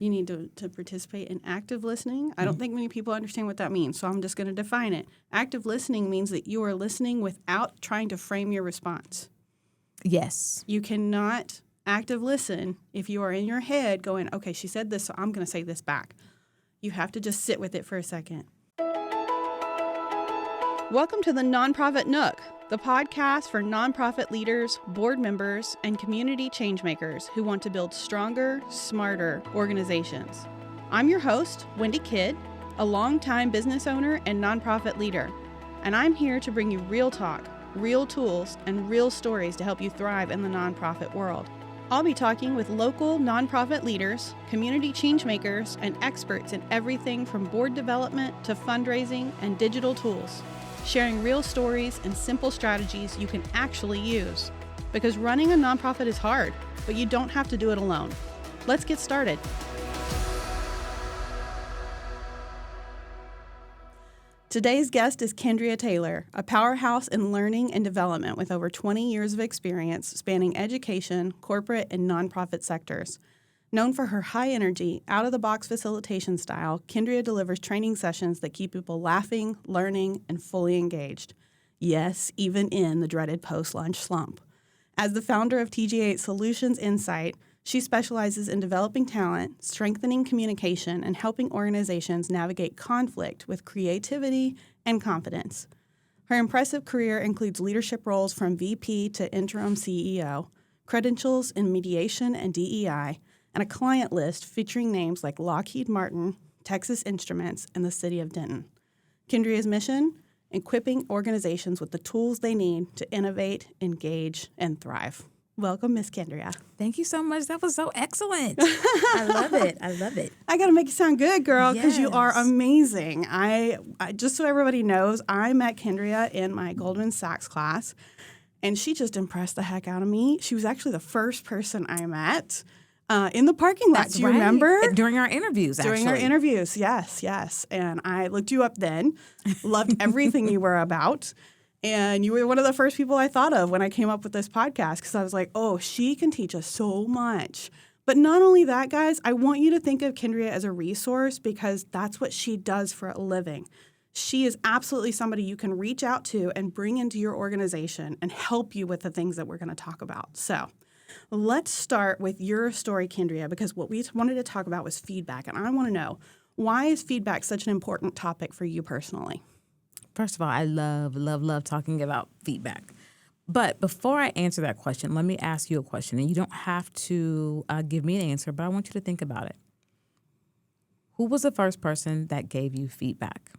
You need to participate in active listening. I don't think many people understand what that means, so I'm just going to define it. Active listening means that you are listening without trying to frame your response. Yes. You cannot active listen if you are in your head going, okay, she said this, so I'm going to say this back. You have to just sit with it for a second. Welcome to the NonProfit Nook, the podcast for nonprofit leaders, board members, and community changemakers who want to build stronger, smarter organizations. I'm your host, Wendy Kidd, a longtime business owner and nonprofit leader, and I'm here to bring you real talk, real tools, and real stories to help you thrive in the nonprofit world. I'll be talking with local nonprofit leaders, community changemakers, and experts in everything from board development to fundraising and digital tools, sharing real stories and simple strategies you can actually use. Because running a nonprofit is hard, but you don't have to do it alone. Let's get started. Today's guest is Kendria Taylor, a powerhouse in learning and development with over 20 years of experience spanning education, corporate, and nonprofit sectors. Known for her high-energy, out-of-the-box facilitation style, Kendria delivers training sessions that keep people laughing, learning, and fully engaged. Yes, even in the dreaded post-lunch slump. As the founder of TG8 Solutions Insight, she specializes in developing talent, strengthening communication, and helping organizations navigate conflict with creativity and confidence. Her impressive career includes leadership roles from VP to interim CEO, credentials in mediation and DEI, and a client list featuring names like Lockheed Martin, Texas Instruments, and the City of Denton. Kendria's mission? Equipping organizations with the tools they need to innovate, engage, and thrive. Welcome, Miss Kendria. Thank you so much. That was so excellent. I love it. I love it. I got to make you sound good, girl, because you are Yes. amazing. I just so everybody knows, I met Kendria in my Goldman Sachs class, and she just impressed the heck out of me. She was actually the first person I met in the parking lot. That's Do you right. remember? During our interviews, During our actually. interviews, yes. And I looked you up then, loved everything you were about. And you were one of the first people I thought of when I came up with this podcast because I was like, oh, she can teach us so much. But not only that, guys, I want you to think of Kendria as a resource because that's what she does for a living. She is absolutely somebody you can reach out to and bring into your organization and help you with the things that we're going to talk about. So let's start with your story, Kendria, because what we wanted to talk about was feedback. And I want to know, why is feedback such an important topic for you personally? First of all, I love talking about feedback. But before I answer that question, let me ask you a question. And you don't have to give me an answer, but I want you to think about it. Who was the first person that gave you feedback?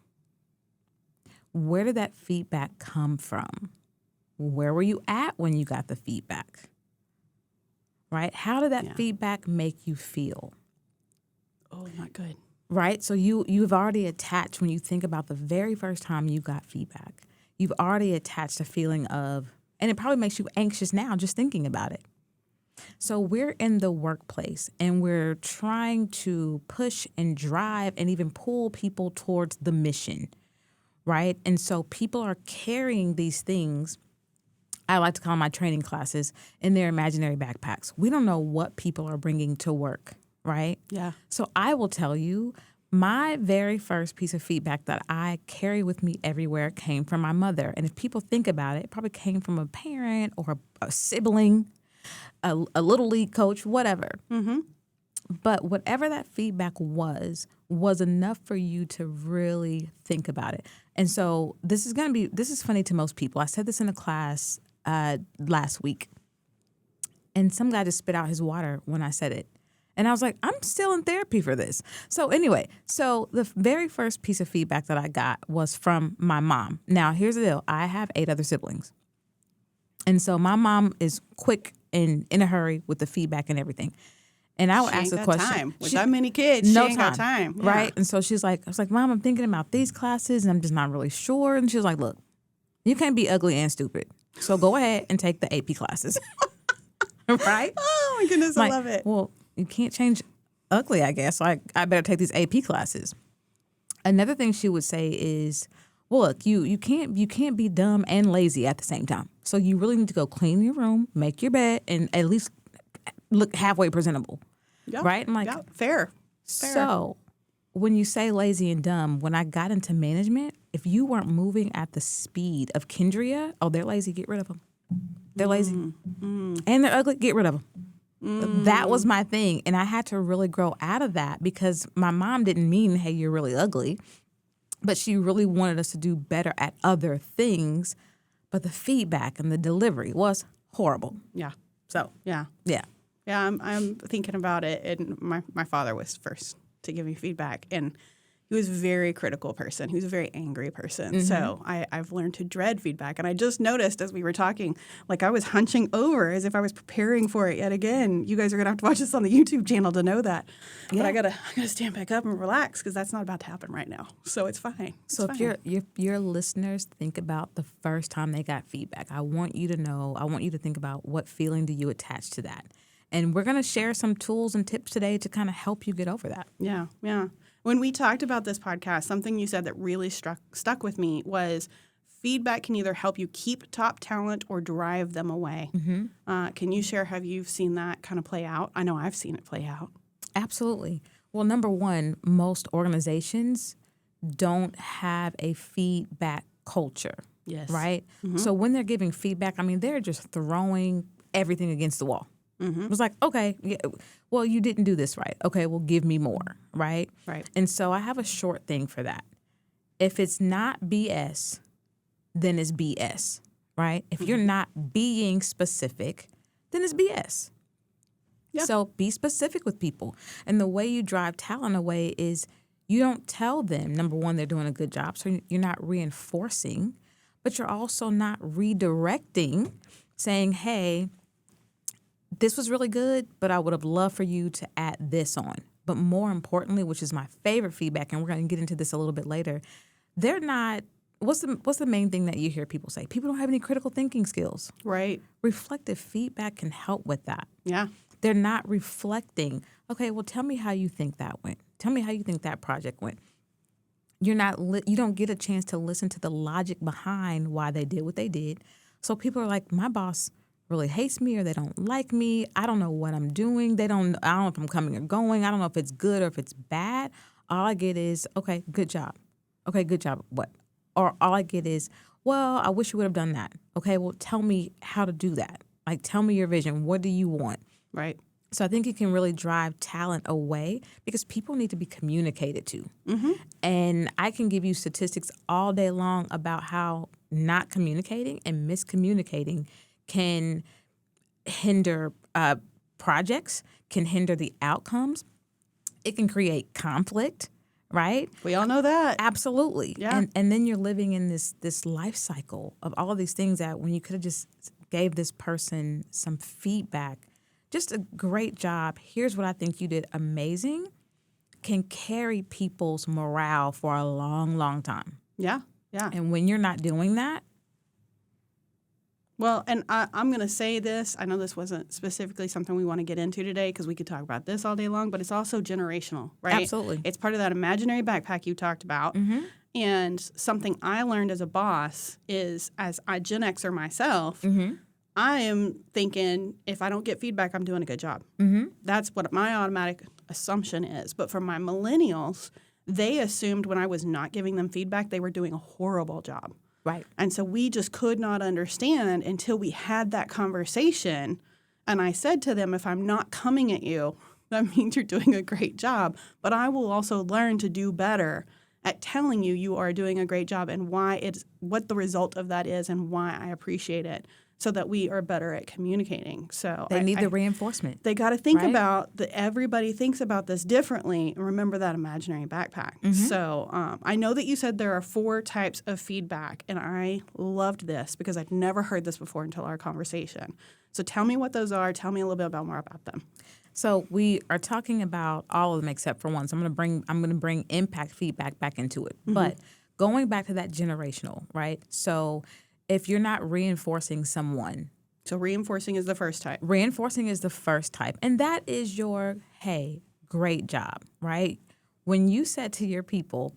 Where did that feedback come from? Where were you at when you got the feedback? Right? How did that feedback make you feel? Oh, not good. Right? So you've already attached, when you think about the very first time you got feedback, you've already attached a feeling of, and it probably makes you anxious now just thinking about it. So we're in the workplace and we're trying to push and drive and even pull people towards the mission, right? And so people are carrying these things, I like to call my training classes, in their imaginary backpacks. We don't know what people are bringing to work. Right? Yeah. So I will tell you, my very first piece of feedback that I carry with me everywhere came from my mother. And if people think about it, it probably came from a parent or a sibling, a little league coach, whatever. Mm-hmm. But whatever that feedback was enough for you to really think about it. And so this is funny to most people. I said this in a class last week, and some guy just spit out his water when I said it. And I was like, I'm still in therapy for this. So anyway, the very first piece of feedback that I got was from my mom. Now, here's the deal. I have 8 other siblings. And so my mom is quick and in a hurry with the feedback and everything. And I would ask the question. Time. With that many kids, no she ain't got time. Yeah. Right? And so I was like, Mom, I'm thinking about these classes and I'm just not really sure. And she was like, look, you can't be ugly and stupid. So go ahead and take the AP classes. Right? Oh, my goodness, I love it. Well, you can't change ugly, I guess. So I better take these AP classes. Another thing she would say is, well, look, you can't be dumb and lazy at the same time. So you really need to go clean your room, make your bed, and at least look halfway presentable. Yeah. Right? I'm like, yeah, fair. So when you say lazy and dumb, when I got into management, if you weren't moving at the speed of Kendria, oh, they're lazy, get rid of them. They're lazy. And they're ugly, get rid of them. That was my thing. And I had to really grow out of that because my mom didn't mean, hey, you're really ugly. But she really wanted us to do better at other things. But the feedback and the delivery was horrible. Yeah. So, Yeah. yeah. Yeah, I'm thinking about it, and my father was first to give me feedback, and he was a very critical person. He was a very angry person. So I've learned to dread feedback. And I just noticed as we were talking, like I was hunching over as if I was preparing for it yet again. You guys are going to have to watch this on the YouTube channel to know that. Yeah. But I gotta stand back up and relax because that's not about to happen right now. So it's fine. So if your listeners think about the first time they got feedback, I want you to think about what feeling do you attach to that. And we're going to share some tools and tips today to kind of help you get over that. Yeah, yeah. When we talked about this podcast, something you said that really stuck with me was feedback can either help you keep top talent or drive them away. Can you share, have you seen that kind of play out? I know I've seen it play out. Absolutely. Well, number one, most organizations don't have a feedback culture. Yes. Right? So when they're giving feedback, I mean, they're just throwing everything against the wall. It was like, okay, yeah, well, you didn't do this right. Okay, well, give me more, right? Right. And so I have a short thing for that. If it's not BS, then it's BS, right? If you're not being specific, then it's BS. Yeah. So be specific with people. And the way you drive talent away is you don't tell them, number one, they're doing a good job, so you're not reinforcing, but you're also not redirecting, saying, hey, this was really good, but I would have loved for you to add this on. But more importantly, which is my favorite feedback, and we're going to get into this a little bit later, they're not, what's the main thing that you hear people say? People don't have any critical thinking skills. Right. Reflective feedback can help with that. Yeah. They're not reflecting, okay, well, tell me how you think that went. Tell me how you think that project went. You don't get a chance to listen to the logic behind why they did what they did. So people are like, my boss really hates me or they don't like me. I don't know what I'm doing. I don't know if I'm coming or going. I don't know if it's good or if it's bad. All I get is, okay, good job. Okay, good job. What? Or all I get is, well, I wish you would have done that. Okay, well, tell me how to do that. Like, tell me your vision. What do you want? Right. So I think it can really drive talent away because people need to be communicated to. And I can give you statistics all day long about how not communicating and miscommunicating can hinder projects, can hinder the outcomes. It can create conflict, right? We all know that. Absolutely. Yeah. And then you're living in this life cycle of all of these things that when you could have just gave this person some feedback, just a great job, here's what I think you did amazing, can carry people's morale for a long, long time. Yeah, yeah. And when you're not doing that, well, and I'm going to say this. I know this wasn't specifically something we want to get into today because we could talk about this all day long, but it's also generational, right? Absolutely. It's part of that imaginary backpack you talked about. And something I learned as a boss is, as a Gen Xer myself, I am thinking if I don't get feedback, I'm doing a good job. That's what my automatic assumption is. But for my millennials, they assumed when I was not giving them feedback, they were doing a horrible job. right. And so we just could not understand until we had that conversation. And I said to them, if I'm not coming at you, that means you're doing a great job. But I will also learn to do better at telling you you are doing a great job and what the result of that is and why I appreciate it, so that we are better at communicating. So They need the reinforcement. They got to think right? about that. Everybody thinks about this differently. And remember that imaginary backpack. So I know that you said there are 4 types of feedback, and I loved this because I'd never heard this before until our conversation. So tell me what those are. Tell me a little bit more about them. So we are talking about all of them except for one. So I'm going to bring impact feedback back into it. But going back to that generational, right? So if you're not reinforcing someone. So reinforcing is the first type. Reinforcing is the first type. And that is your, hey, great job, right? When you said to your people,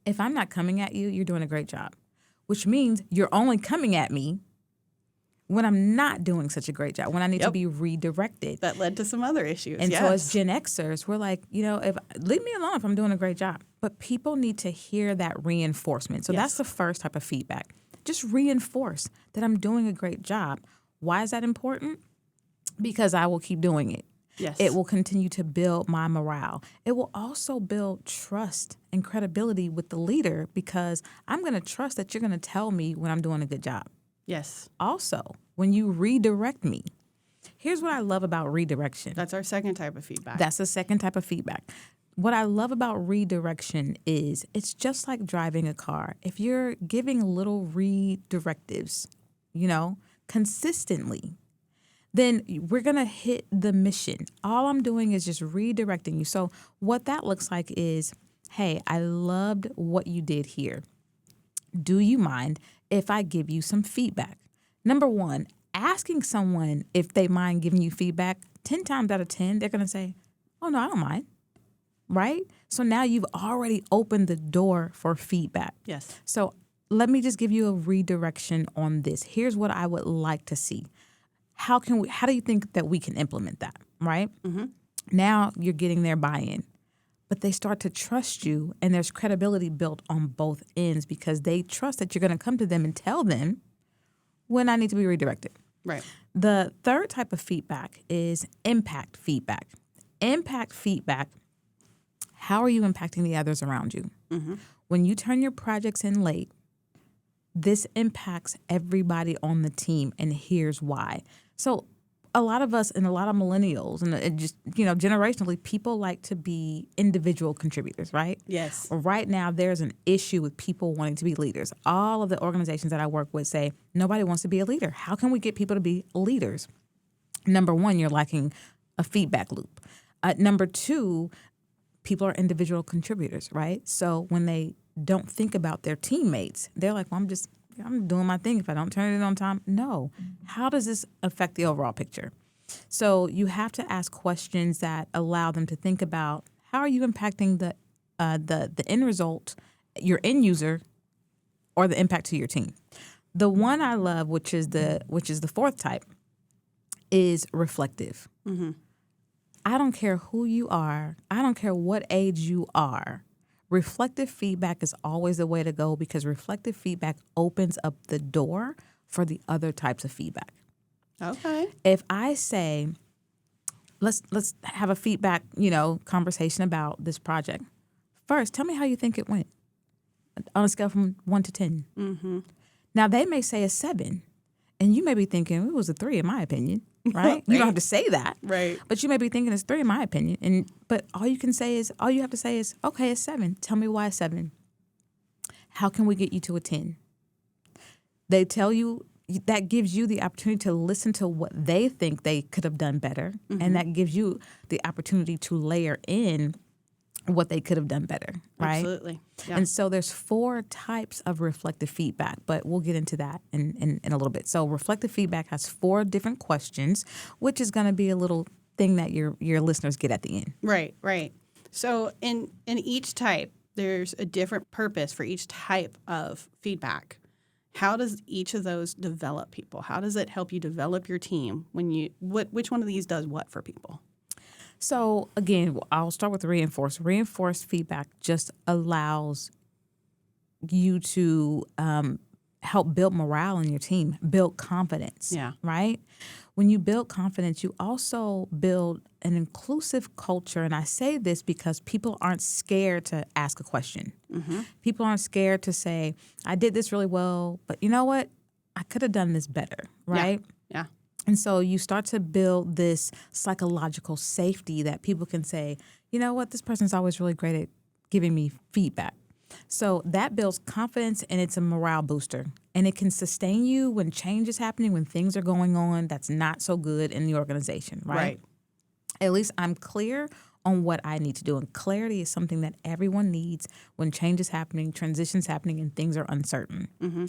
if I'm not coming at you, you're doing a great job, which means you're only coming at me when I'm not doing such a great job, when I need to be redirected. That led to some other issues. And so as Gen Xers, we're like, if leave me alone if I'm doing a great job. But people need to hear that reinforcement. So that's the first type of feedback. Just reinforce that I'm doing a great job. Why is that important? Because I will keep doing it. Yes. It will continue to build my morale. It will also build trust and credibility with the leader because I'm going to trust that you're going to tell me when I'm doing a good job. Yes. Also, when you redirect me, here's what I love about redirection. That's our second type of feedback. That's the second type of feedback. What I love about redirection is it's just like driving a car. If you're giving little redirectives, consistently, then we're going to hit the mission. All I'm doing is just redirecting you. So what that looks like is, hey, I loved what you did here. Do you mind if I give you some feedback? Number one, asking someone if they mind giving you feedback, 10 times out of 10, they're going to say, oh, no, I don't mind. Right? So now you've already opened the door for feedback. Yes. So let me just give you a redirection on this. Here's what I would like to see. How do you think that we can implement that? Right? Mm-hmm. Now you're getting their buy-in. But they start to trust you, and there's credibility built on both ends because they trust that you're going to come to them and tell them when I need to be redirected. Right. The third type of feedback is impact feedback. Impact feedback, how are you impacting the others around you? Mm-hmm. When you turn your projects in late, this impacts everybody on the team, and here's why. So a lot of us and a lot of millennials and just, generationally, people like to be individual contributors, right? Yes. Right now, there's an issue with people wanting to be leaders. All of the organizations that I work with say, nobody wants to be a leader. How can we get people to be leaders? Number one, you're lacking a feedback loop. Number two, people are individual contributors, right? So when they don't think about their teammates, they're like, well, I'm doing my thing. If I don't turn it in on time, no. How does this affect the overall picture? So you have to ask questions that allow them to think about how are you impacting the end result, your end user, or the impact to your team. The one I love, which is the fourth type, is reflective. Mm-hmm. I don't care who you are. I don't care what age you are. Reflective feedback is always the way to go because reflective feedback opens up the door for the other types of feedback. Okay. If I say, let's have a feedback, conversation about this project. First, tell me how you think it went on a scale from 1 to 10. Mm-hmm. Now, they may say a 7, and you may be thinking it was a 3 in my opinion. Right? You don't have to say that. Right. But you may be thinking it's 3 in my opinion. But all you have to say is, okay, it's 7. Tell me why 7. How can we get you to a 10? They tell you, that gives you the opportunity to listen to what they think they could have done better. Mm-hmm. And that gives you the opportunity to layer in what they could have done better, right? Absolutely. Yeah. And so there's 4 types of reflective feedback, but we'll get into that in a little bit. So reflective feedback has 4 different questions, which is going to be a little thing that your listeners get at the end. Right, right. So in each type, there's a different purpose for each type of feedback. How does each of those develop people? How does it help you develop your team which one of these does what for people? So again, I'll start with reinforced. Reinforced feedback just allows you to help build morale in your team, build confidence. Yeah. Right? When you build confidence, you also build an inclusive culture. And I say this because people aren't scared to ask a question. Mm-hmm. People aren't scared to say, I did this really well, but you know what? I could have done this better. Right? Yeah. And so you start to build this psychological safety that people can say, you know what, this person's always really great at giving me feedback. So that builds confidence and it's a morale booster. And it can sustain you when change is happening, when things are going on that's not so good in the organization, right? At least I'm clear on what I need to do. And clarity is something that everyone needs when change is happening, transition's happening, and things are uncertain. Mm-hmm.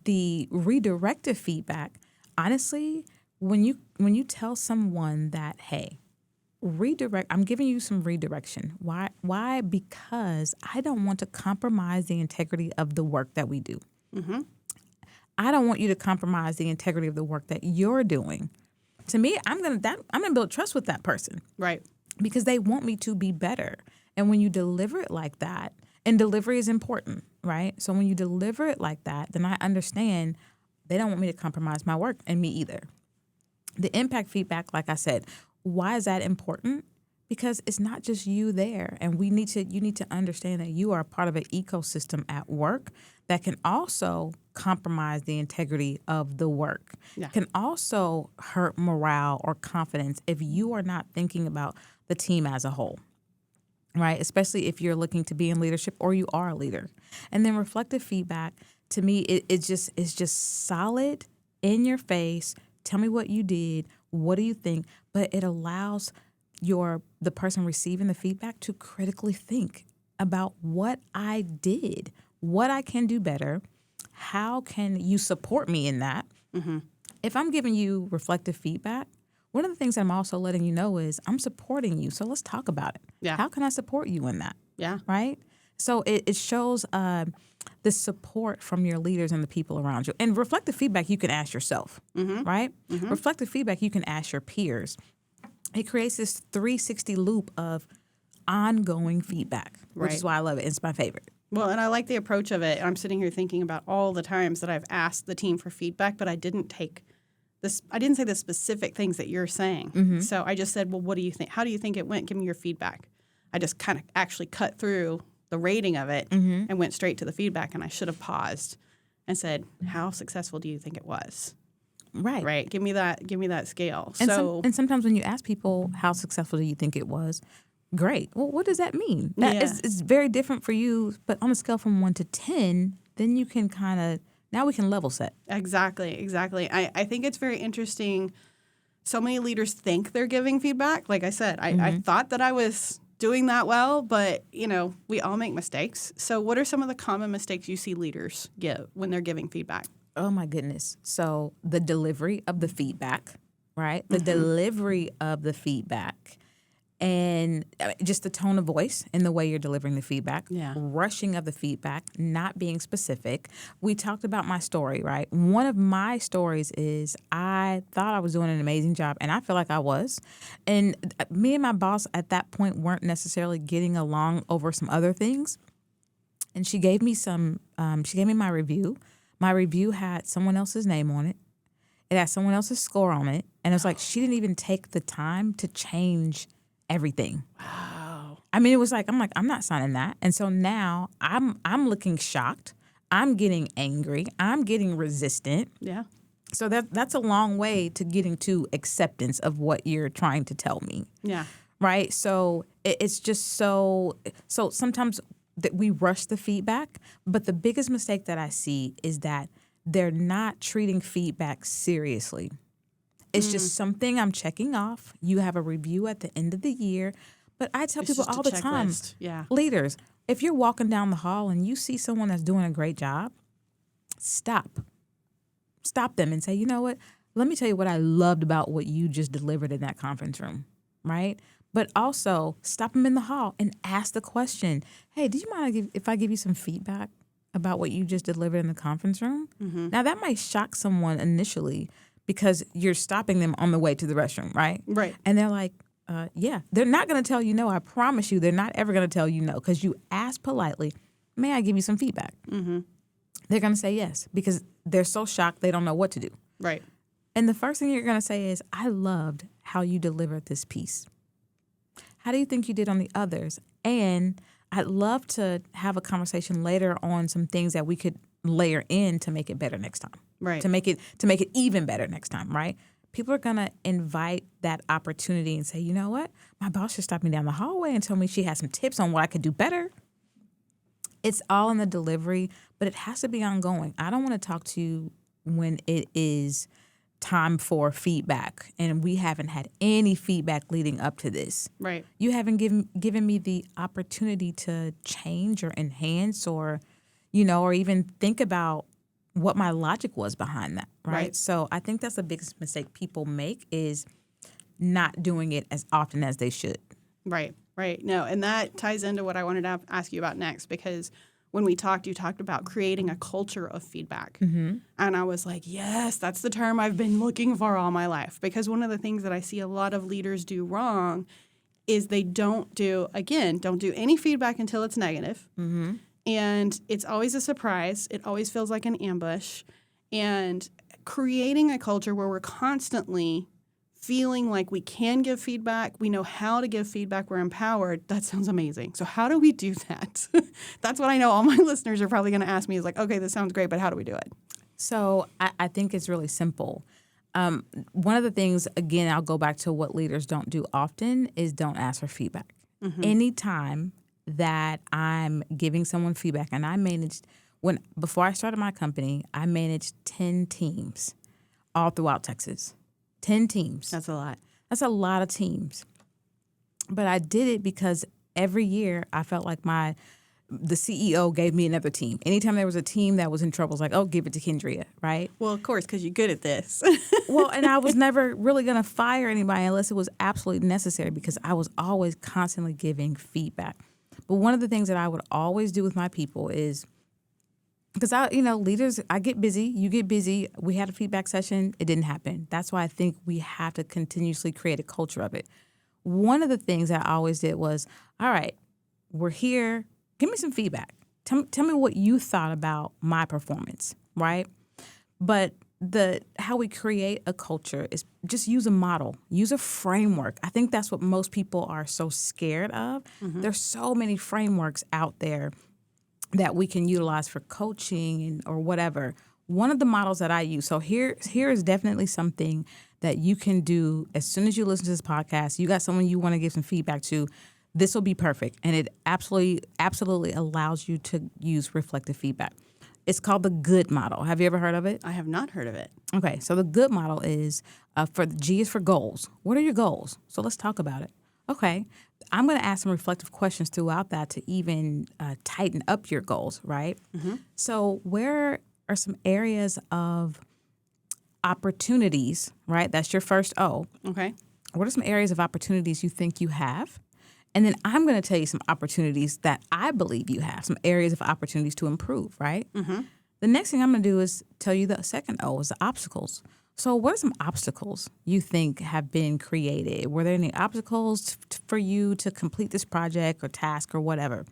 The redirective feedback, honestly, when you tell someone that, hey, I'm giving you some redirection. Why? Because I don't want to compromise the integrity of the work that we do. Mm-hmm. I don't want you to compromise the integrity of the work that you're doing. To me, I'm gonna build trust with that person. Right. Because they want me to be better. And when you deliver it like that, and delivery is important, right? So when you deliver it like that, then I understand they don't want me to compromise my work, and me either. The impact feedback, like I said, why is that important? Because it's not just you there, and you need to understand that you are a part of an ecosystem at work that can also compromise the integrity of the work. Yeah. Can also hurt morale or confidence if you are not thinking about the team as a whole. Right? Especially if you're looking to be in leadership or you are a leader. And then reflective feedback, to me, it's just solid, in your face. Tell me what you did. What do you think? But it allows the person receiving the feedback to critically think about what I did, what I can do better. How can you support me in that? Mm-hmm. If I'm giving you reflective feedback, one of the things I'm also letting you know is I'm supporting you. So let's talk about it. Yeah. How can I support you in that? Yeah. Right? So it shows the support from your leaders and the people around you. And reflective feedback you can ask yourself, right? Mm-hmm. Reflective feedback you can ask your peers. It creates this 360 loop of ongoing feedback, which is why I love it. It's my favorite. Well, and I like the approach of it. I'm sitting here thinking about all the times that I've asked the team for feedback, but I didn't say the specific things that you're saying. Mm-hmm. So I just said, well, what do you think? How do you think it went? Give me your feedback. I just kind of actually cut through the rating of it and went straight to the feedback, and I should have paused and said, how successful do you think it was? Right. Right. Give me that scale. And sometimes when you ask people, how successful do you think it was? Great. Well, what does that mean? It's very different for you, but on a scale from 1 to 10, then you can now we can level set. Exactly. I think it's very interesting. So many leaders think they're giving feedback. Like I said, I thought that I was doing that well, but, we all make mistakes. So what are some of the common mistakes you see leaders give when they're giving feedback? Oh, my goodness. So the delivery of the feedback, right? The delivery of the feedback. And just the tone of voice and the way you're delivering the feedback, rushing of the feedback, not being specific. We talked about my story, right? One of my stories is I thought I was doing an amazing job, and I feel like I was. And me and my boss at that point weren't necessarily getting along over some other things. And she gave me my review. My review had someone else's name on it. It had someone else's score on it. And it was like she didn't even take the time to change everything. Wow. I mean, it was like, I'm not signing that. And so now I'm looking shocked. I'm getting angry. I'm getting resistant. Yeah. So that's a long way to getting to acceptance of what you're trying to tell me. Yeah. Right? So it's just so sometimes that we rush the feedback, but the biggest mistake that I see is that they're not treating feedback seriously. It's just something I'm checking off. You have a review at the end of the year. But I tell people all the time, leaders, if you're walking down the hall and you see someone that's doing a great job, stop. Stop them and say, you know what? Let me tell you what I loved about what you just delivered in that conference room, right? But also stop them in the hall and ask the question, hey, do you mind if I give you some feedback about what you just delivered in the conference room? Mm-hmm. Now, that might shock someone initially, because you're stopping them on the way to the restroom, right? Right. And they're like, yeah. They're not going to tell you no. I promise you, they're not ever going to tell you no, because you ask politely, may I give you some feedback? Mm-hmm. They're going to say yes, because they're so shocked they don't know what to do. Right. And the first thing you're going to say is, I loved how you delivered this piece. How do you think you did on the others? And I'd love to have a conversation later on some things that we could layer in to make it better next time. Right. To make it even better next time, right? People are going to invite that opportunity and say, you know what? My boss just stopped me down the hallway and told me she had some tips on what I could do better. It's all in the delivery, but it has to be ongoing. I don't want to talk to you when it is time for feedback and we haven't had any feedback leading up to this. Right. You haven't given me the opportunity to change or enhance or even think about what my logic was behind that, right? So I think that's the biggest mistake people make, is not doing it as often as they should. Right. No, and that ties into what I wanted to ask you about next, because when we talked, you talked about creating a culture of feedback. And I was like, yes, that's the term I've been looking for all my life. Because one of the things that I see a lot of leaders do wrong is they don't do any feedback until it's negative. And it's always a surprise. It always feels like an ambush. And creating a culture where we're constantly feeling like we can give feedback, we know how to give feedback, we're empowered, that sounds amazing. So how do we do that? That's what I know all my listeners are probably going to ask me is like, okay, this sounds great, but how do we do it? So I think it's really simple. One of the things, again, I'll go back to what leaders don't do often is don't ask for feedback. Anytime that I'm giving someone feedback, and before I started my company, I managed 10 teams all throughout Texas. 10 teams. That's a lot. That's a lot of teams. But I did it because every year I felt like the CEO gave me another team. Anytime there was a team that was in trouble, it's like, oh, give it to Kendria, right? Well, of course, because you're good at this. Well, and I was never really going to fire anybody unless it was absolutely necessary because I was always constantly giving feedback. But one of the things that I would always do with my people is, because leaders, I get busy, you get busy. We had a feedback session, it didn't happen. That's why I think we have to continuously create a culture of it. One of the things I always did was, all right, we're here, give me some feedback. Tell me what you thought about my performance, right? But how we create a culture is just use a model, use a framework. I think that's what most people are so scared of. There's so many frameworks out there that we can utilize for coaching or whatever. One of the models that I use, so here is definitely something that you can do as soon as you listen to this podcast. You got someone you want to give some feedback to, this will be perfect. And it absolutely allows you to use reflective feedback. It's called the GOOD model. Have you ever heard of it? I have not heard of it. Okay, so the GOOD model is, G is for goals. What are your goals? So let's talk about it. Okay, I'm going to ask some reflective questions throughout that to even tighten up your goals, right? So where are some areas of opportunities, right? That's your first O. Okay. What are some areas of opportunities you think you have? And then I'm going to tell you some opportunities that I believe you have, some areas of opportunities to improve, right? The next thing I'm going to do is tell you the second O is the obstacles. So what are some obstacles you think have been created? Were there any obstacles for you to complete this project or task or whatever?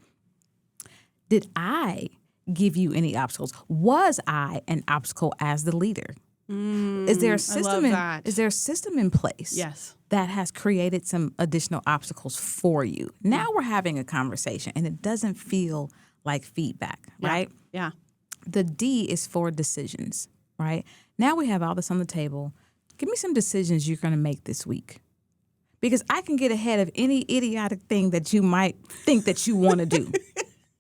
Did I give you any obstacles? Was I an obstacle as the leader? Is there a system? Is there a system in place? Yes. That has created some additional obstacles for you. Now we're having a conversation, and it doesn't feel like feedback, right? Yeah. The D is for decisions, right? Now we have all this on the table. Give me some decisions you're going to make this week. Because I can get ahead of any idiotic thing that you might think that you want to do,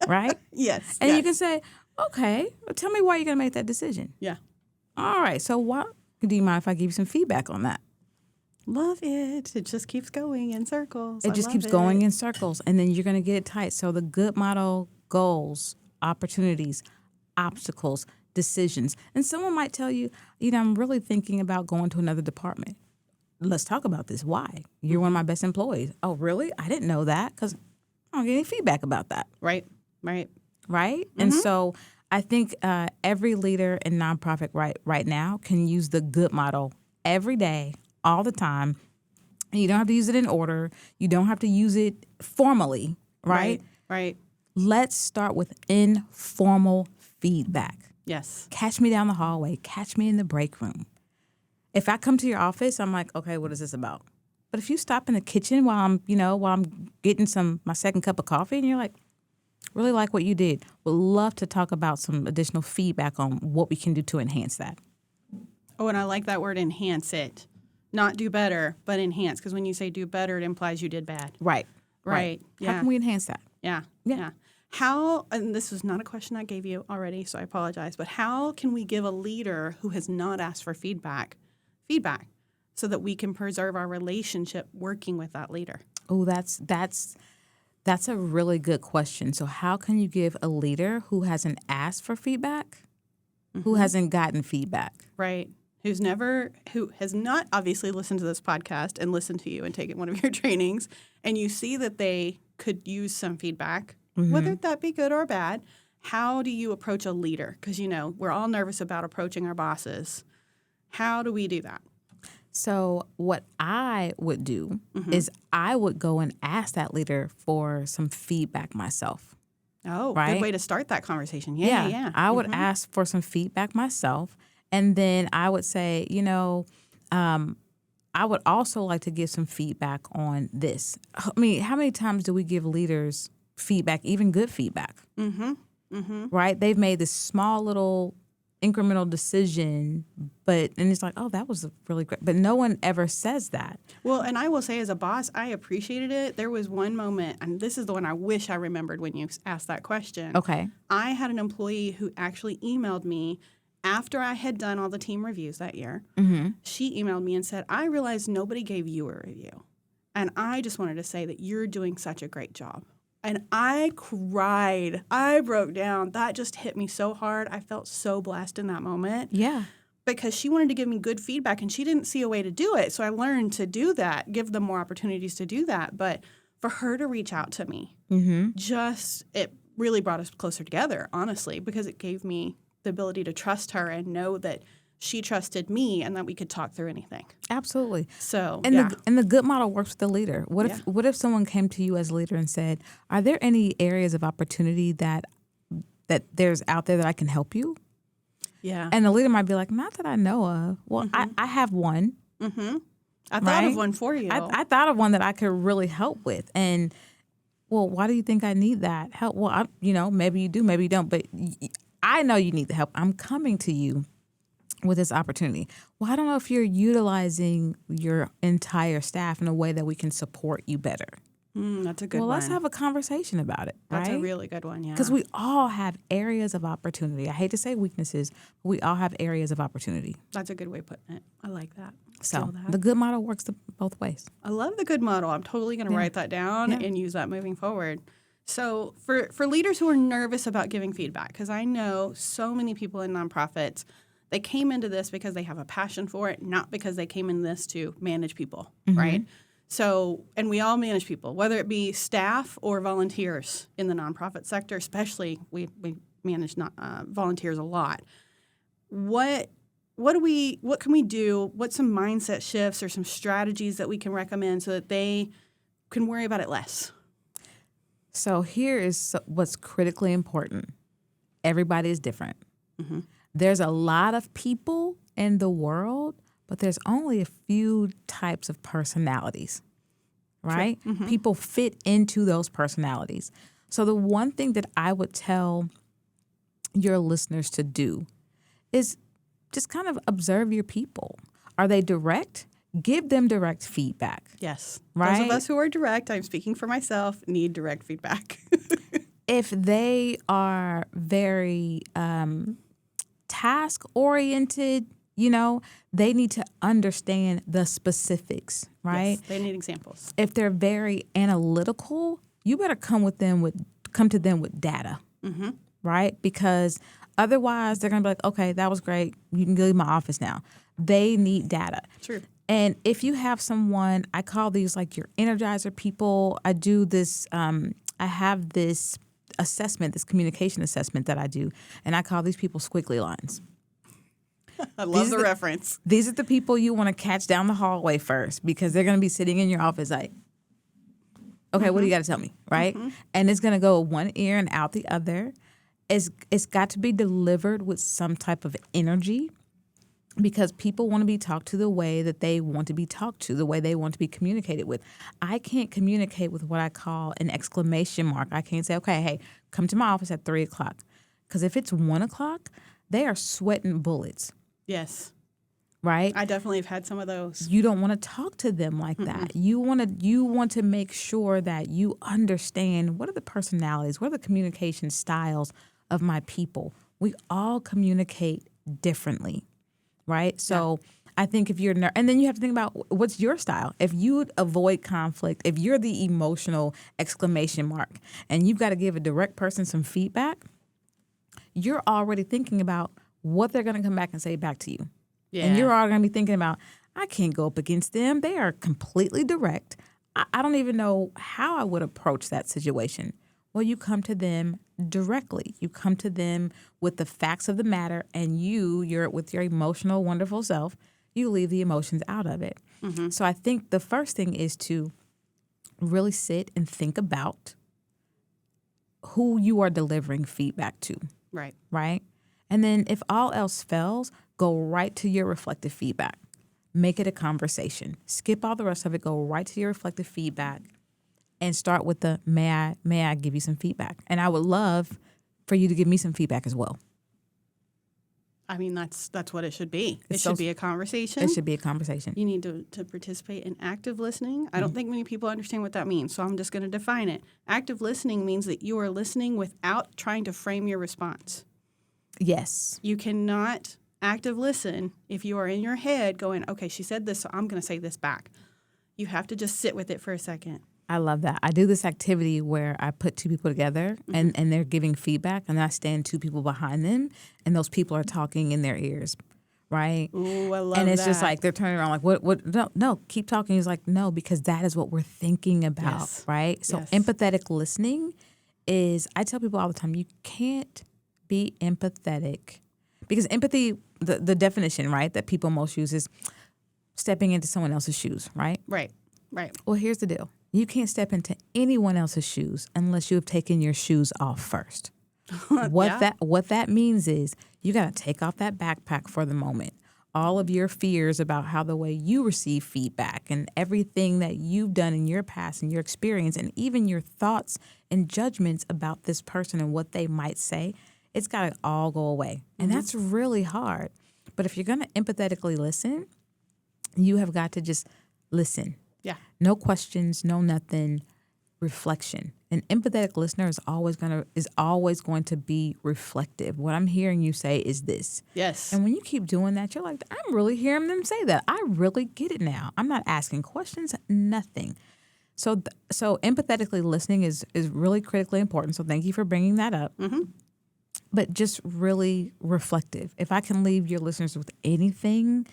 right? Yes. And you can say, okay, well, tell me why you're going to make that decision. Yeah. All right, so do you mind if I give you some feedback on that? Love it. It just keeps going in circles. It just keeps going in circles, and then you're going to get it tight. So the GOOD model, goals, opportunities, obstacles, decisions. And someone might tell you, I'm really thinking about going to another department. Let's talk about this. Why? You're one of my best employees. Oh, really? I didn't know that because I don't get any feedback about that. Right. And so I think every leader in nonprofit right now can use the GOOD model every day, all the time. And you don't have to use it in order. You don't have to use it formally, right? Right. Let's start with informal feedback. Yes. Catch me down the hallway. Catch me in the break room. If I come to your office, I'm like, okay, what is this about? But if you stop in the kitchen while I'm getting my second cup of coffee, and you're like, really like what you did, would love to talk about some additional feedback on what we can do to enhance that. Oh, and I like that word, enhance it. Not do better, but enhance. Because when you say do better, it implies you did bad. Right. Yeah. How can we enhance that? Yeah. How, and this was not a question I gave you already, so I apologize, but how can we give a leader who has not asked for feedback so that we can preserve our relationship working with that leader? Oh, that's a really good question. So how can you give a leader who hasn't asked for feedback, who hasn't gotten feedback? Right. Who has not obviously listened to this podcast and listened to you and taken one of your trainings, and you see that they could use some feedback, whether that be good or bad. how do you approach a leader? Because, we're all nervous about approaching our bosses. How do we do that? So what I would do is I would go and ask that leader for some feedback myself. Oh, right? Good way to start that conversation. Yeah. I would ask for some feedback myself. And then I would say, I would also like to give some feedback on this. I mean, how many times do we give leaders feedback, even good feedback? Right? They've made this small little incremental decision, and it's like, oh, that was really great. But no one ever says that. Well, and I will say as a boss, I appreciated it. There was one moment, and this is the one I wish I remembered when you asked that question. Okay. I had an employee who actually emailed me after I had done all the team reviews that year. She emailed me and said, I realized nobody gave you a review. And I just wanted to say that you're doing such a great job. And I cried. I broke down. That just hit me so hard. I felt so blessed in that moment. Yeah. Because she wanted to give me good feedback, and she didn't see a way to do it. So I learned to do that, give them more opportunities to do that. But for her to reach out to me, it really brought us closer together, honestly, because it gave me the ability to trust her and know that she trusted me and that we could talk through anything. Absolutely. So, and the good model works with the leader. What if someone came to you as a leader and said, "Are there any areas of opportunity that there's out there that I can help you?" Yeah. And the leader might be like, "Not that I know of." Well, I have one. I thought of one for you. I thought of one that I could really help with. And well, why do you think I need that help? Well, maybe you do, maybe you don't, but I know you need the help. I'm coming to you with this opportunity. Well, I don't know if you're utilizing your entire staff in a way that we can support you better. That's a good one. Well, let's have a conversation about it, right? That's a really good one, yeah. Because we all have areas of opportunity. I hate to say weaknesses, but we all have areas of opportunity. That's a good way of putting it. I like that. So the good model works both ways. I love the good model. I'm totally going to write that down and use that moving forward. So for leaders who are nervous about giving feedback, because I know so many people in nonprofits, they came into this because they have a passion for it, not because they came in this to manage people, right? So, and we all manage people, whether it be staff or volunteers in the nonprofit sector, especially we manage volunteers a lot. What can we do? What's some mindset shifts or some strategies that we can recommend so that they can worry about it less? So here is what's critically important. Everybody is different. There's a lot of people in the world, but there's only a few types of personalities, right? People fit into those personalities. So the one thing that I would tell your listeners to do is just kind of observe your people. Are they direct? Give them direct feedback. Yes. Right? Those of us who are direct, I'm speaking for myself, need direct feedback. If they are very task-oriented, they need to understand the specifics, right? Yes, they need examples. If they're very analytical, you better come to them with data, right? Because otherwise, they're going to be like, okay, that was great. You can go to my office now. They need data. True. And if you have someone, I call these like your energizer people. I do this, I have this assessment, this communication assessment that I do, and I call these people squiggly lines. I love the reference. These are the people you want to catch down the hallway first because they're going to be sitting in your office like, okay, what do you got to tell me, right? And it's going to go one ear and out the other. It's got to be delivered with some type of energy because people want to be talked to the way that they want to be talked to, the way they want to be communicated with. I can't communicate with what I call an exclamation mark. I can't say, okay, hey, come to my office at 3 o'clock. Because if it's 1 o'clock, they are sweating bullets. Yes. Right? I definitely have had some of those. You don't want to talk to them like that. You want to make sure that you understand what are the personalities, what are the communication styles of my people. We all communicate differently, right? So I think if you're and then you have to think about what's your style. If you avoid conflict, if you're the emotional exclamation mark and you've got to give a direct person some feedback, you're already thinking about what they're going to come back and say back to you. Yeah. And you're all going to be thinking about, I can't go up against them. They are completely direct. I don't even know how I would approach that situation. Well, you come to them directly. You come to them with the facts of the matter, and you're with your emotional, wonderful self, you leave the emotions out of it. So I think the first thing is to really sit and think about who you are delivering feedback to. Right. Right? And then if all else fails, go right to your reflective feedback. Make it a conversation. Skip all the rest of it. Go right to your reflective feedback and start with the may I give you some feedback? And I would love for you to give me some feedback as well. I mean, that's what it should be. It It's should so- be a conversation. It should be a conversation. You need to participate in active listening. I don't think many people understand what that means, so I'm just going to define it. Active listening means that you are listening without trying to frame your response. Yes. You cannot active listen if you are in your head going, okay, she said this, so I'm going to say this back. You have to just sit with it for a second. I love that. I do this activity where I put two people together and they're giving feedback, and I stand two people behind them, and those people are talking in their ears, right? Ooh, I love and it's that. just like they're turning around like, what? No, keep talking. He's like, no, because that is what we're thinking about, Yes. right? So Yes. empathetic listening is, I tell people all the time, you can't be empathetic because empathy, the definition, right, that people most use is stepping into someone else's shoes, right? Right. Well, here's the deal. You can't step into anyone else's shoes unless you have taken your shoes off first. What that means is you got to take off that backpack for the moment. All of your fears about how the way you receive feedback and everything that you've done in your past and your experience and even your thoughts and judgments about this person and what they might say, it's got to all go away. And that's really hard. But if you're going to empathetically listen, you have got to just listen. Yeah. No questions, no nothing, reflection. An empathetic listener is always going to be reflective. What I'm hearing you say is this. Yes. And when you keep doing that, you're like, I'm really hearing them say that. I really get it now. I'm not asking questions, nothing. So empathetically listening is really critically important. So thank you for bringing that up. But just really reflective. If I can leave your listeners with anything,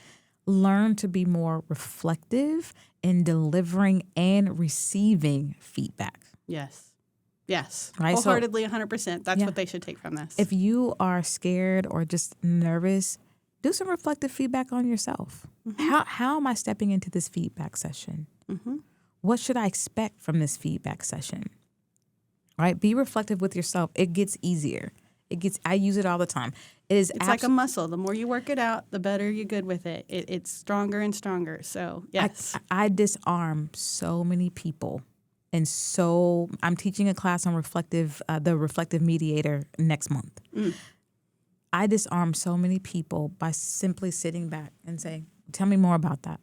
learn to be more reflective in delivering and receiving feedback. Yes. Right, so- Wholeheartedly, 100%. That's Yeah. what they should take from this. If you are scared or just nervous, do some reflective feedback on yourself. How am I stepping into this feedback session? What should I expect from this feedback session? Right? Be reflective with yourself. It gets easier. I use it all the time. It's like a muscle. The more you work it out, the better you're good with it. It's stronger and stronger. So, yes. I disarm so many people. And so I'm teaching a class on the reflective mediator next month. I disarm so many people by simply sitting back and saying, tell me more about that.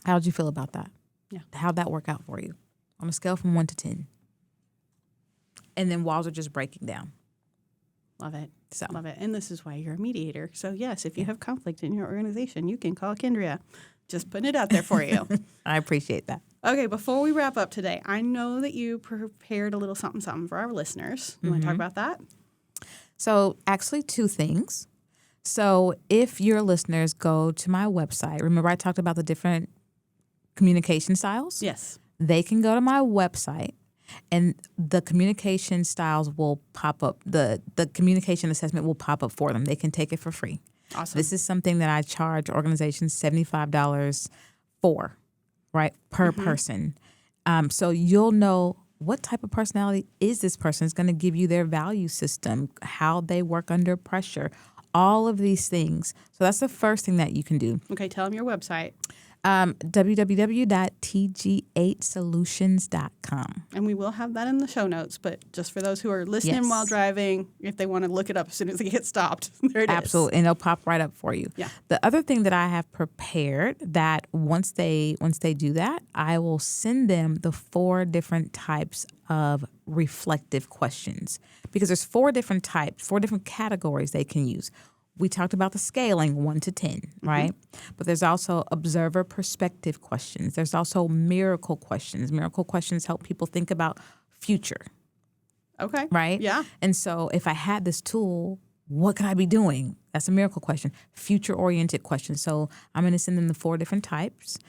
How did you feel about that? Yeah. How'd that work out for you? On a scale from 1 to 10. And then walls are just breaking down. Love it. So. Love it. And this is why you're a mediator. So, yes, if you have conflict in your organization, you can call Kendria. Just putting it out there for you. I appreciate that. Okay, before we wrap up today, I know that you prepared a little something for our listeners. You want to talk about that? So actually 2 things. So if your listeners go to my website, remember I talked about the different communication styles? Yes. They can go to my website and the communication styles will pop up. The communication assessment will pop up for them. They can take it for free. Awesome. This is something that I charge organizations $75 for, right, per person. So you'll know what type of personality is this person. It's going to give you their value system, how they work under pressure, all of these things. So that's the first thing that you can do. Okay, tell them your website. www.tg8solutions.com. And we will have that in the show notes, but just for those who are listening Yes. while driving, if they want to look it up as soon as they get stopped, there it is. Absolutely. And it'll pop right up for you. Yeah. The other thing that I have prepared that once they do that, I will send them the 4 different types of reflective questions because there's 4 different types, 4 different categories they can use. We talked about the scaling 1 to 10, right? But there's also observer perspective questions. There's also miracle questions. Miracle questions help people think about future. Okay. Right? Yeah. And so if I had this tool, what could I be doing? That's a miracle question. Future-oriented question. So I'm going to send them the 4 different types.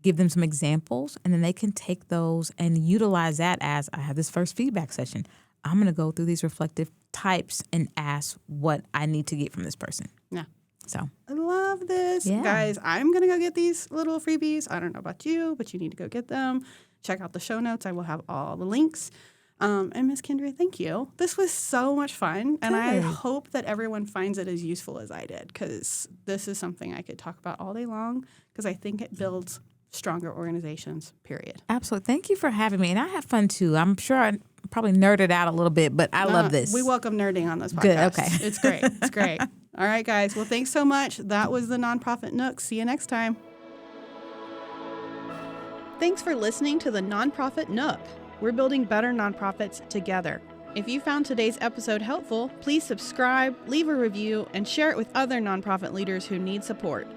give them some examples, and then they can take those and utilize that as I have this first feedback session. I'm going to go through these reflective types and ask what I need to get from this person. Yeah. So I love this. Yeah. Guys, I'm going to go get these little freebies. I don't know about you, but you need to go get them. Check out the show notes. I will have all the links. And Miss Kendria, thank you. This was so much fun. And I hope that everyone finds it as useful as I did, because this is something I could talk about all day long, because I think it builds stronger organizations, period. absolutely. Thank you for having me. And I have fun too. I'm sure I probably nerded out a little bit, but I love this. We welcome nerding on this podcast. Good, okay. It's great. It's great. All right, guys. Well, thanks so much. That was the NonProfit Nook. See you next time. Thanks for listening to the NonProfit Nook. We're building better nonprofits together. If you found today's episode helpful, please subscribe, leave a review, and share it with other nonprofit leaders who need support.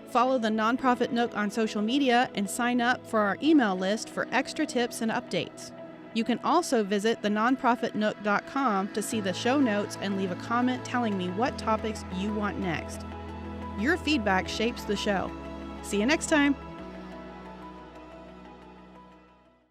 Follow the NonProfit Nook on social media and sign up for our email list for extra tips and updates. You can also visit thenonprofitnook.com to see the show notes and leave a comment telling me what topics you want next. Your feedback shapes the show. See you next time.